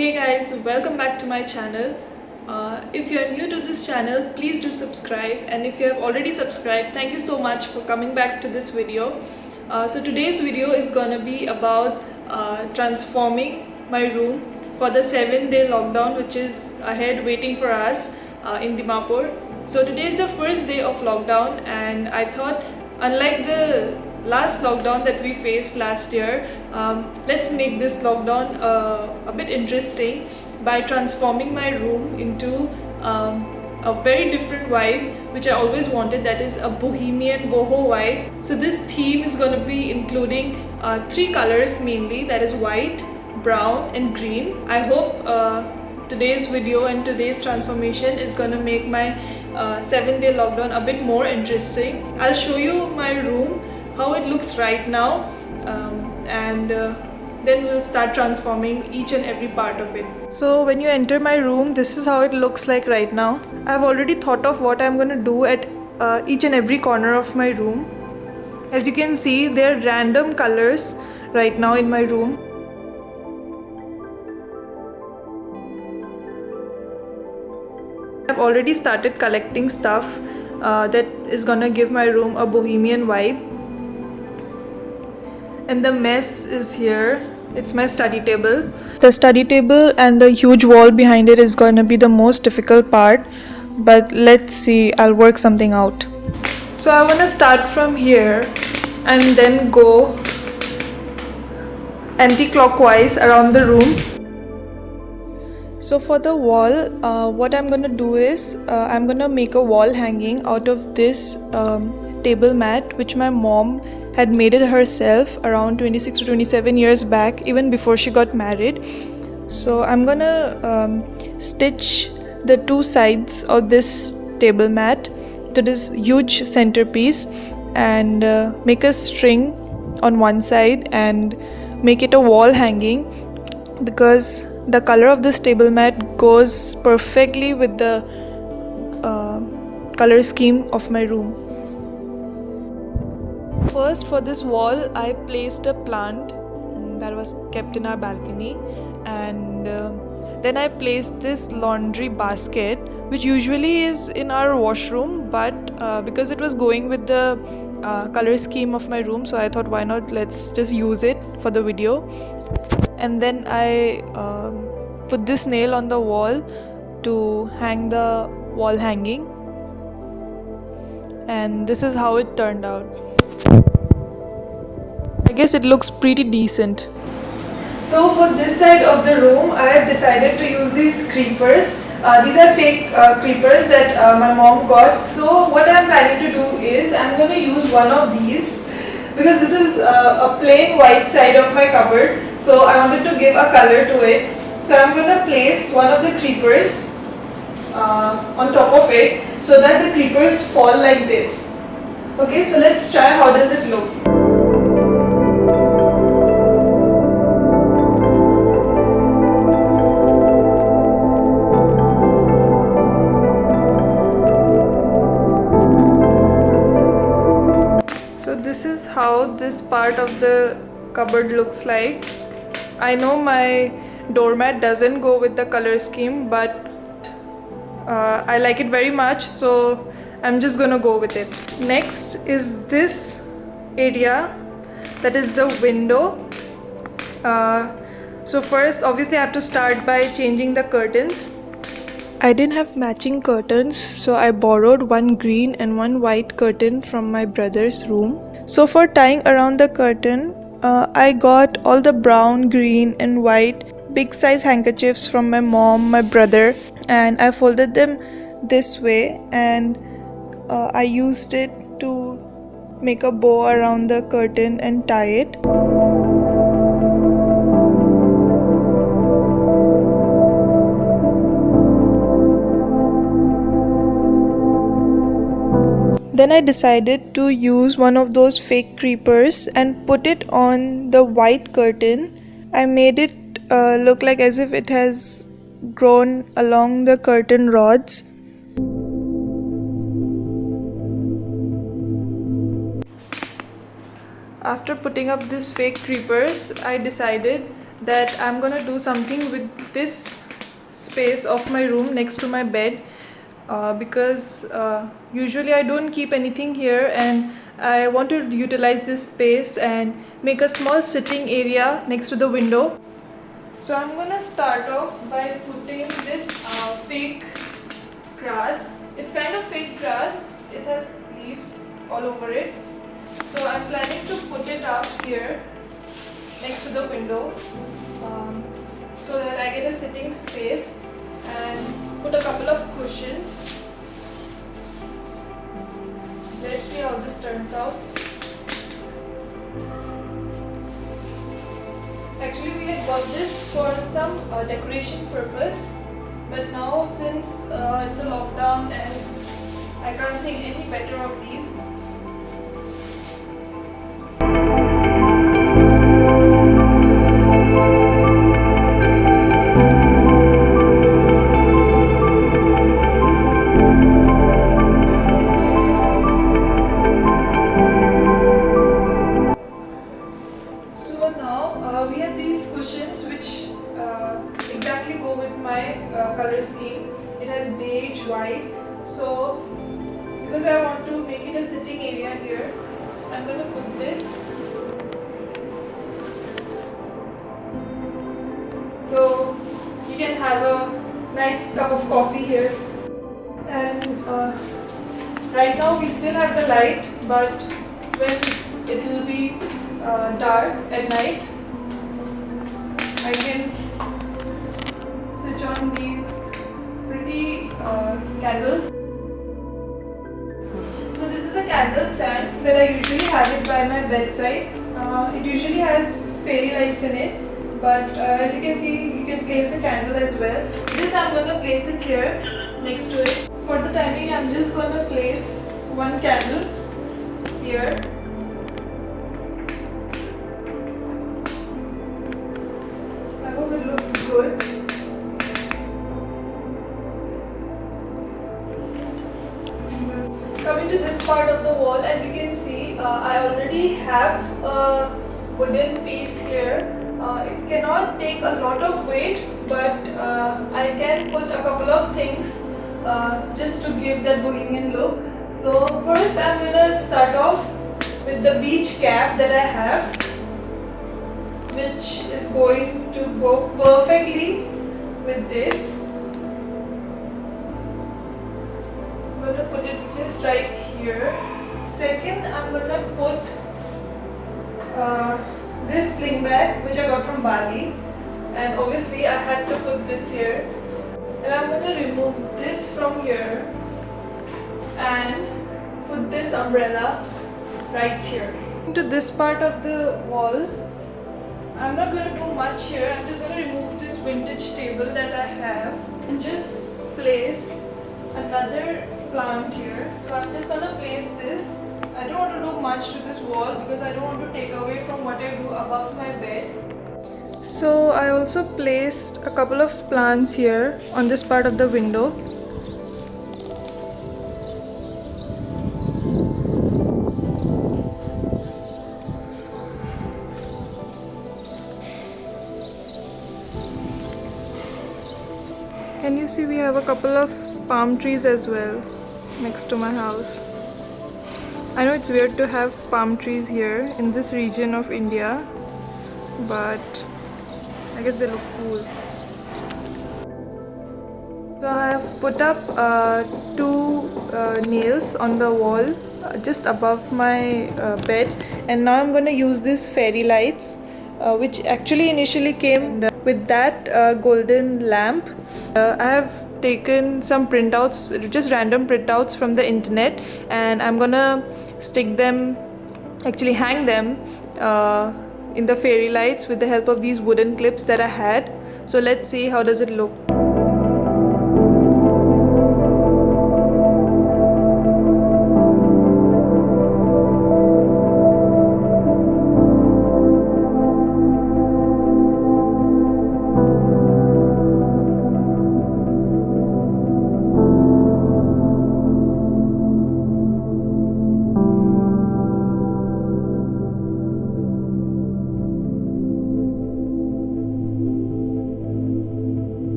Hey guys, welcome back to my channel. If you are new to this channel, please do subscribe, and if you have already subscribed, thank you so much for coming back to this video. So today's video is gonna be about transforming my room for the 7-day lockdown which is ahead waiting for us in Dimapur. So today is the first day of lockdown, and I thought, unlike the last lockdown that we faced last year, let's make this lockdown a bit interesting by transforming my room into a very different vibe which I always wanted, that is a bohemian boho vibe. So this theme is going to be including 3 colors mainly, that is white, brown and green. I hope today's video and today's transformation is going to make my 7-day lockdown a bit more interesting. I'll show you my room, how it looks right now, and then we'll start transforming each and every part of it. So when you enter my room, this is how it looks like right now. I've already thought of what I'm gonna do at each and every corner of my room. As you can see, there are random colors right now in my room. I've already started collecting stuff that is gonna give my room a bohemian vibe. And the mess is here. It's my study table. The study table and the huge wall behind it is going to be the most difficult part, but let's see, I'll work something out. So I want to start from here and then go anti-clockwise around the room. So for the wall, what I'm going to do is I'm going to make a wall hanging out of this table mat which my mom had made it herself around 26 to 27 years back, even before she got married. So I'm gonna stitch the 2 sides of this table mat to this huge centerpiece and make a string on one side and make it a wall hanging, because the color of this table mat goes perfectly with the color scheme of my room. First, for this wall, I placed a plant that was kept in our balcony, and then I placed this laundry basket which usually is in our washroom, but because it was going with the color scheme of my room, so I thought, why not, let's just use it for the video. And then I put this nail on the wall to hang the wall hanging, and this is how it turned out. I guess it looks pretty decent. So for this side of the room, I have decided to use these creepers. These are fake creepers that my mom got. So what I am planning to do is I'm going to use one of these, because this is a plain white side of my cupboard. So I wanted to give a color to it. So I'm going to place one of the creepers on top of it so that the creepers fall like this. Okay, so let's try how does it look. So this is how this part of the cupboard looks like. I know my doormat doesn't go with the color scheme, but I like it very much, so I'm just gonna go with it. Next is this area, that is the window. So first, obviously I have to start by changing the curtains. I didn't have matching curtains, so I borrowed one green and one white curtain from my brother's room. So for tying around the curtain, I got all the brown, green and white big size handkerchiefs from my mom, my brother, and I folded them this way, and I used it to make a bow around the curtain and tie it. Then I decided to use one of those fake creepers and put it on the white curtain. I made it look like as if it has grown along the curtain rods. After putting up these fake creepers, I decided that I'm gonna do something with this space of my room next to my bed, because usually I don't keep anything here, and I want to utilize this space and make a small sitting area next to the window. So I'm gonna start off by putting this fake grass. It's kind of fake grass. It has leaves all over it. So I'm planning to put it up here next to the window, so that I get a sitting space, and put a couple of cushions. Let's see how this turns out. Actually, we had got this for some decoration purpose, but now since it's a lockdown and I can't think any better of these. So now we have these cushions which exactly go with my color scheme. It has beige, white. So because I want to make it a sitting area here, I'm going to put this. So you can have a nice cup of coffee here. And right now we still have the light, but when it will be dark at night, I can switch on these pretty candles. So this is a candle stand that I usually have it by my bedside. It usually has fairy lights in it, but as you can see, you can place a candle as well. This I'm going to place it here next to it. For the timing, I'm just going to place one candle here. I hope it looks good. Coming to this part of the wall, as you can see, I already have a wooden piece here. It cannot take a lot of weight, but I can put a couple of things just to give that bohemian look. So first I'm gonna start off with the beach cap that I have, which is going to go perfectly with this. I'm going to put it just right here. Second, I'm going to put this sling bag which I got from Bali, and obviously I had to put this here. And I'm going to remove this from here and put this umbrella right here. Into this part of the wall, I'm not going to do much here. I'm just going to remove this vintage table that I have and just place another plant here. So I'm just going to place this. I don't want to do much to this wall because I don't want to take away from what I do above my bed. So I also placed a couple of plants here on this part of the window. Can you see we have a couple of palm trees as well next to my house. I know it's weird to have palm trees here in this region of India, but I guess they look cool. So I have put up two nails on the wall just above my bed, and now I'm going to use these fairy lights, which actually initially came with that golden lamp. I have taken some printouts, just random printouts from the internet, and I'm gonna stick them, actually hang them in the fairy lights with the help of these wooden clips that I had. So let's see how does it look.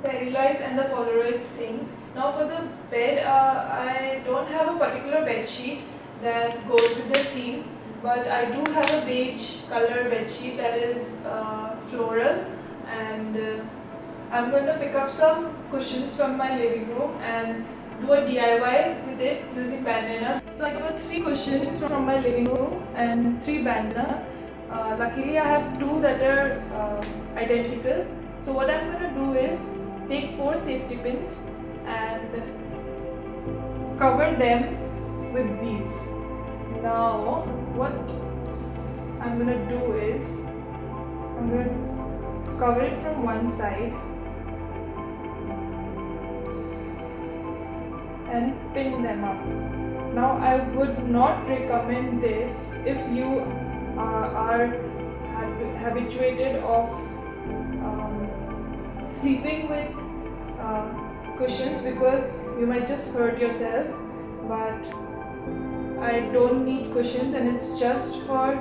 fairy lights and the Polaroids thing. Now for the bed, I don't have a particular bed sheet that goes with the theme, but I do have a beige color bed sheet that is floral, and I'm going to pick up some cushions from my living room and do a DIY with it using bandana. So I got 3 cushions from my living room and 3 bandana. Luckily I have 2 that are identical. So what I'm going to do is take 4 safety pins and cover them with these. Now what I'm going to do is I'm going to cover it from one side and pin them up. Now I would not recommend this if you are habituated of sleeping with cushions, because you might just hurt yourself, but I don't need cushions and it's just for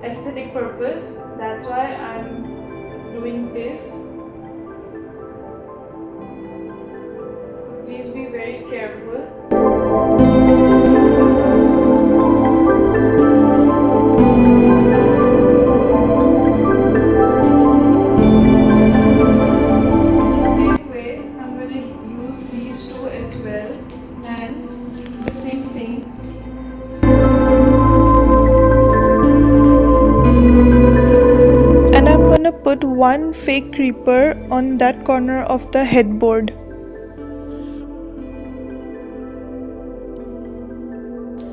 aesthetic purpose. That's why I'm doing this. Please be very careful. In the same way, I'm going to use these two as well, and the same thing. And I'm gonna put one fake creeper on that corner of the headboard.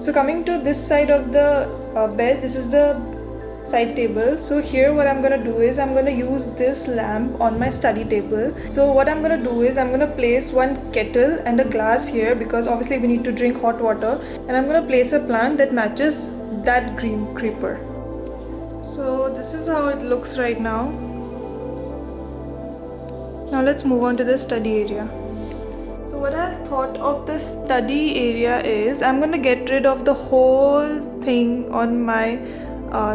So coming to this side of the bed, this is the side table. So here what I'm gonna do is I'm gonna use this lamp on my study table. So what I'm gonna do is I'm gonna place one kettle and a glass here, because obviously we need to drink hot water, and I'm gonna place a plant that matches that green creeper. So this is how it looks right now. Now let's move on to the study area. So what I've thought of the study area is I'm going to get rid of the whole thing on my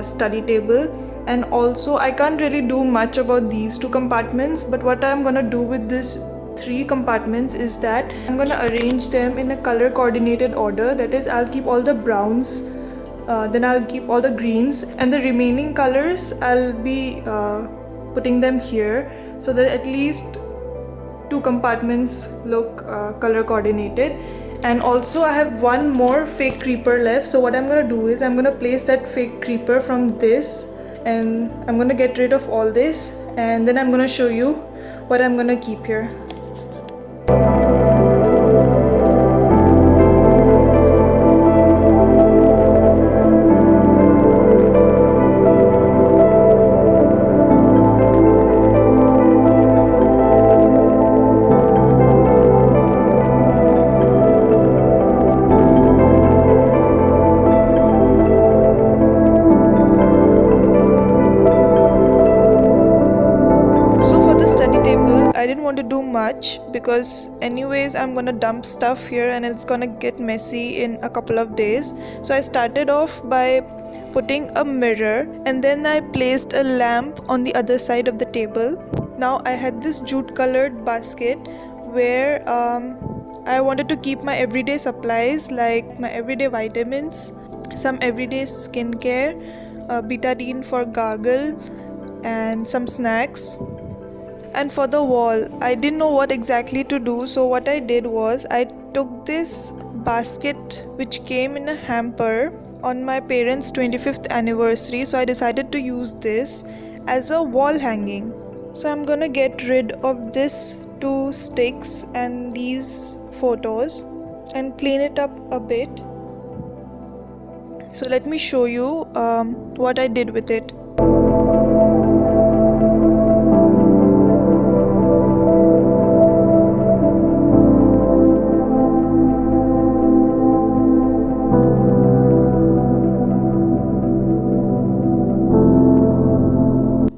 study table, and also I can't really do much about these 2 compartments, but what I'm going to do with this 3 compartments is that I'm going to arrange them in a color coordinated order. That is, I'll keep all the browns, then I'll keep all the greens, and the remaining colors I'll be putting them here, so that at least 2 compartments look color coordinated. And also I have one more fake creeper left. So what I'm gonna do is I'm gonna place that fake creeper from this, and I'm gonna get rid of all this, and then I'm gonna show you what I'm gonna keep here. I didn't want to do much because anyways I'm gonna dump stuff here and it's gonna get messy in a couple of days. So I started off by putting a mirror, and then I placed a lamp on the other side of the table. Now I had this jute colored basket where I wanted to keep my everyday supplies, like my everyday vitamins, some everyday skincare, betadine for gargle, and some snacks. And for the wall, I didn't know what exactly to do, so what I did was I took this basket which came in a hamper on my parents' 25th anniversary, so I decided to use this as a wall hanging. So I'm gonna get rid of this 2 sticks and these photos and clean it up a bit. So let me show you what I did with it.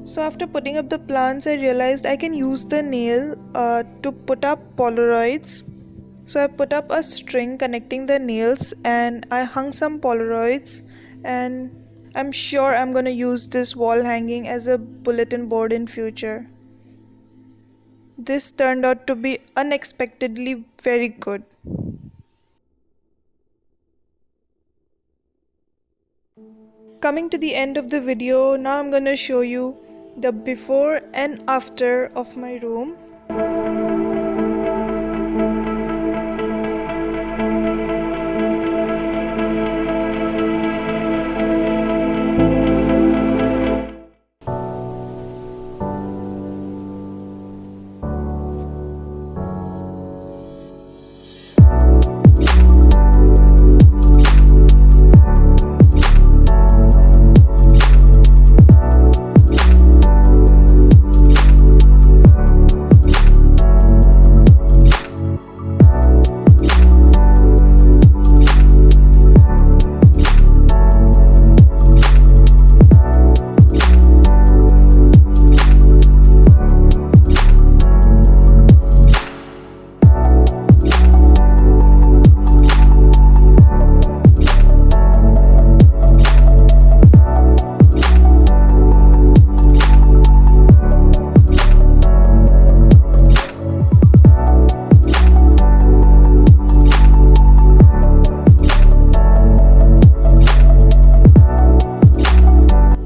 So after putting up the plants, I realized I can use the nail to put up Polaroids. So I put up a string connecting the nails and I hung some Polaroids, and I'm sure I'm gonna use this wall hanging as a bulletin board in future. this turned out to be unexpectedly very good. Coming to the end of the video, now I'm gonna show you the before and after of my room.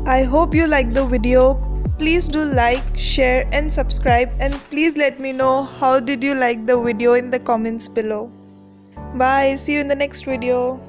I hope you liked the video. Please do like, share and subscribe, and please let me know how did you like the video in the comments below. Bye, see you in the next video.